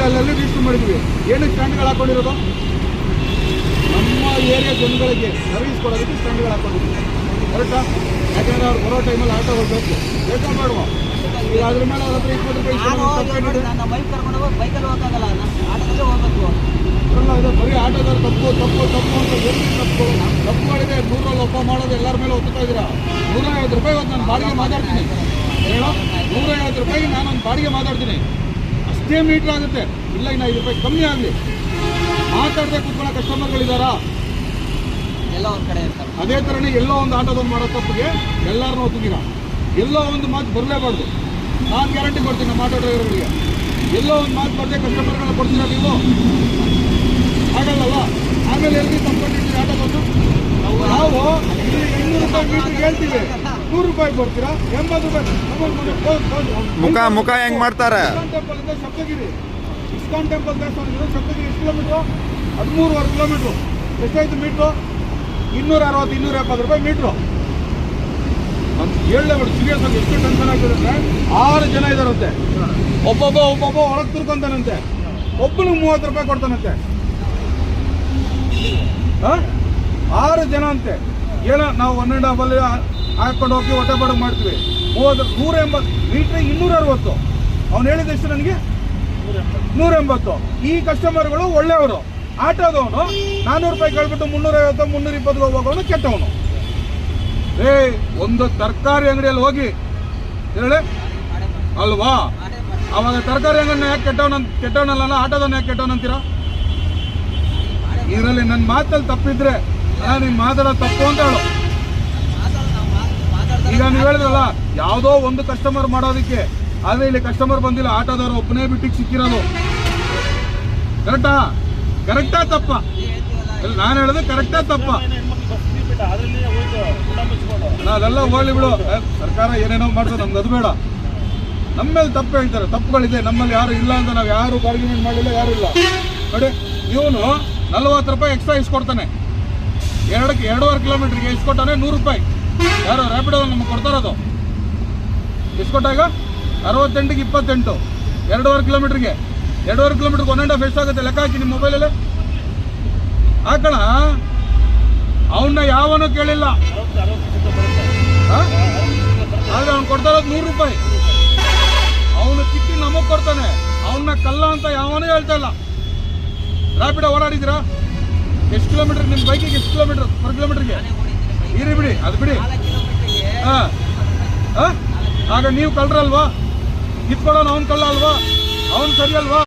ಅಲ್ಲಲ್ಲಿ ರಿಜಿಸ್ಟರ್ ಮಾಡಿದ್ವಿ. ಏನಕ್ಕೆ ಸ್ಟ್ಯಾಂಡ್ಗಳು ಹಾಕೊಂಡಿರೋದು? ನಮ್ಮ ಏರಿಯಾ ಜನಗಳಿಗೆ ಸರ್ವಿಸ್ ಕೊಡೋದಕ್ಕೆ ಸ್ಟ್ಯಾಂಡ್ಗಳು ಹಾಕೊಂಡಿದ್ವಿ. ಕರೆಕ್ಟಾ? ಯಾಕಂದ್ರೆ ಅವ್ರು ಬರೋ ಟೈಮಲ್ಲಿ ಆಟೋ ಹೋಗ್ಬೇಕು, ಬೇಕಾ ಮಾಡುವ. ಈಗ ಅದ್ರ ಮೇಲೆ ಅವ್ರ ಹತ್ರ 20 ರೂಪಾಯಿ ಬೈಕ್ ಕರ್ಕೊಂಡು ಹೋಗಿ ಬೈಕಲ್ಲಿ ಹೋಗಕ್ಕಾಗಲ್ಲ, ಆಟೋದಲ್ಲೇ ಹೋಗ್ಬೇಕು. ಅಲ್ಲ, ಇದು ಬರೀ ಆಟೋದಾರ ತಪ್ಪು ತಪ್ಪು ತಪ್ಪು ಅಂತ ಎಲ್ಲಿ ತಪ್ಪು ಮಾಡಿದೆ? 100ರಲ್ಲಿ ಒಬ್ಬ ಮಾಡೋದು ಎಲ್ಲರ ಮೇಲೆ ಒತ್ತುತ್ತಾ ಇದ್ದೀರಾ. 150 ರೂಪಾಯಿ ಇವತ್ತು ನಾನು ಬಾಡಿಗೆ ಮಾತಾಡ್ತೀನಿ ಹೇಳೋ. 150 ರೂಪಾಯಿಗೆ ನಾನೊಂದು ಬಾಡಿಗೆ ಮಾತಾಡ್ತೀನಿ, ಅಷ್ಟೇ ಮೀಟ್ರ್ ಆಗುತ್ತೆ. ಇಲ್ಲ ಇನ್ನು 5 ರೂಪಾಯಿ ಕಮ್ಮಿ ಆಗಲಿ. ಮಾತಾಡದೆ ಕೂತ್ಕೊಳ್ಳೋ ಕಸ್ಟಮರ್ಗಳಿದ್ದಾರಾ? ಎಲ್ಲ ಒಂದು ಕಡೆ ಇರ್ತಾರೆ. ಅದೇ ಥರನೇ ಎಲ್ಲೋ ಒಂದು ಆಟೋದೊಂದು ಮಾಡೋ ತಪ್ಪಿಗೆ ಎಲ್ಲರನ್ನೂ ಒತ್ತಿದ್ದೀರಾ. ಎಲ್ಲೋ ಒಂದು ಮಾತು ಬರಲೇಬಾರ್ದು. ನಾನು ಗ್ಯಾರಂಟಿ ಕೊಡ್ತೀನಿ ನಮ್ಮ ಆಟೋ ಡ್ರೈವರ್ಗಳಿಗೆ. ಎಲ್ಲೋ ಒಂದು ಮಾತು ಬರದೆ ಕಸ್ಟಮರ್ಗಳನ್ನ ಕೊಡ್ತೀರಾ ನೀವು? ಆಗಲ್ಲಲ್ಲ. ಆಮೇಲೆ ಎಲ್ಲಿ ತಂದ್ಕೊಂಡಿರ್ತೀರಿ ಆಟೋದನ್ನು? ನಾವು 200 ರೂಪಾಯಿ ಮೀಟ್ರಿಗೆ ಹೇಳ್ತೀವಿ, 100 ರೂಪಾಯಿ ಕೊಡ್ತೀರಾ? 80 ರೂಪಾಯಿ. ಮುಖ ಹೆಂಗ್ ಮಾಡ್ತಾರೆ? ಇಸ್ಕಾನ್ ಟೆಂಪಲ್ ಇಂದ ಸಪ್ತಗಿರಿ, ಇಸ್ಕಾನ್ ಟೆಂಪಲ್ ದೇವಸ್ಥಾನ ಸಪ್ತಗಿರಿ ಎಷ್ಟು ಕಿಲೋಮೀಟ್ರು? 13.5 ಕಿಲೋಮೀಟ್ರು. ಎಷ್ಟಾಯ್ತು ಮೀಟ್ರು? 260 270 ರೂಪಾಯಿ ಮೀಟ್ರು. ಅಂತ ಹೇಳಲೇಬೇಡ. ಸೀರಿಯಸ್ ಆಗಿ ಎಷ್ಟು ಟೆನ್ಷನ್ ಆಗ್ತದೆ ಅಂದರೆ 6 ಜನ ಇದ್ದಾರಂತೆ. ಒಬ್ಬೊಬ್ಬ ಹೊರಗೆ ತಿರ್ಕೊಂತಾನಂತೆ. ಒಬ್ಬನಿಗೆ 30 ರೂಪಾಯಿ ಕೊಡ್ತಾನಂತೆ. 6 ಜನ ಅಂತೆ. ಏನೋ ನಾವು 1.5 ಅಲ್ಲಿ ಹಾಕೊಂಡು ಹೋಗಿ ಹೊಟ್ಟೆ ಬಾಡಿಗೆ ಮಾಡ್ತೀವಿ. 180 ಮೀಟ್ರಿಗೆ 260. ಅವ್ನು ಹೇಳಿದೆಷ್ಟು ನನಗೆ? 180. ಈ ಕಸ್ಟಮರ್ಗಳು ಒಳ್ಳೆಯವರು. ಆಟೋದವನು 400 ರೂಪಾಯಿ ಕೇಳ್ಬಿಟ್ಟು 350 320 ಹೋಗೋನು ಕೆಟ್ಟವನು. ಒಂದು ತರಕಾರಿ ಅಂಗಡಿಯಲ್ಲಿ ಹೋಗಿ ಹೇಳಿ ಅಲ್ವಾ? ಅವಾಗ ತರಕಾರಿ ಅಂಗಡಿನ ಯಾಕೆ ಕೆಟ್ಟವನಲ್ಲ, ಆಟೋದನ್ನ ಯಾಕೆ ಕೆಟ್ಟವನಂತೀರಾ? ಇದರಲ್ಲಿ ನನ್ನ ಮಾತಲ್ಲಿ ತಪ್ಪಿದ್ರೆ ನೀನು ಮಾತಾಡೋದು ತಪ್ಪು ಅಂತ ಹೇಳು. ಈಗ ನೀವು ಹೇಳಿದ್ರಲ್ಲ ಯಾವುದೋ ಒಂದು ಕಸ್ಟಮರ್ ಮಾಡೋದಕ್ಕೆ, ಆದರೆ ಇಲ್ಲಿ ಕಸ್ಟಮರ್ ಬಂದಿಲ್ಲ, ಆಟೋದವರು ಒಬ್ಬನೇ ಬಿಟ್ಟಿಗೆ ಸಿಕ್ಕಿರೋದು. ಕರೆಕ್ಟಾ ತಪ್ಪ? ನಾನು ಹೇಳಿದ್ರೆ ಕರೆಕ್ಟಾ ತಪ್ಪ? ಅದೆಲ್ಲ ಹೋಗ್ಲಿ ಬಿಡು. ಸರ್ಕಾರ ಏನೇನೋ ಮಾಡ್ತದೆ, ನಮ್ಗೆ ಅದು ಬೇಡ. ನಮ್ಮ ಮೇಲೆ ತಪ್ಪು ಹೇಳ್ತಾರೆ, ತಪ್ಪುಗಳಿದೆ. ನಮ್ಮಲ್ಲಿ ಯಾರು ಇಲ್ಲ ಅಂತ ನಾವು ಯಾರು ಆರ್ಗ್ಯುಮೆಂಟ್ ಮಾಡಿಲ್ಲ, ಯಾರು ಇಲ್ಲ. ನೋಡಿ, ಇವನು 40 ರೂಪಾಯಿ ಎಕ್ಸ್ಟ್ರಾ ಇಸ್ಕೊಡ್ತಾನೆ. 2.5 ಕಿಲೋಮೀಟ್ರಿಗೆ ಇಸ್ಕೊಟ್ಟಾನೆ 100 ರೂಪಾಯಿ. ಯಾರು ರ್ಯಾಪಿಡೋ ನಮಗೆ ಕೊಡ್ತಾರದು? ಇಸ್ಕೊಟ್ಟಾಗ 68ಗೆ 28, 2.5 ಕಿಲೋಮೀಟ್ರಿಗೆ 1.5 ಎಷ್ಟಾಗುತ್ತೆ ಲೆಕ್ಕ ಹಾಕಿ ನಿಮ್ಮ ಮೊಬೈಲಲ್ಲಿ ಹಾಕೋಣ. ಅವನ್ನ ಯಾವನೂ ಕೇಳಿಲ್ಲ, ಆದ್ರೆ ಅವ್ನು ಕೊಡ್ತಾ ಇರೋದು 100 ರೂಪಾಯಿ. ಅವನು ಕಿತ್ತಿ ನಮಗೆ ಕೊಡ್ತಾನೆ. ಅವನ್ನ ಕಲ್ಲ ಅಂತ ಯಾವನೂ ಹೇಳ್ತಾ ಇಲ್ಲ. ರ್ಯಾಪಿಡೋ ಓಡಾಡಿದ್ದೀರಾ? ಎಷ್ಟು ಕಿಲೋಮೀಟರ್ ನಿಮ್ಮ ಬೈಕಿಗೆ? ಎಷ್ಟು ಕಿಲೋಮೀಟರ್ ಪರ್ ಕಿಲೋಮೀಟರ್ಗೆ? ಇರಿ ಬಿಡಿ, ಅದು ಬಿಡಿ. ಆಗ ನೀವು ಕಳ್ಳರಲ್ವಾ? ಕಿತ್ಕೊಡೋನು ಅವ್ನು ಕಳ್ಳ ಅಲ್ವಾ? ಅವ್ನು ಸರಿ ಅಲ್ವಾ?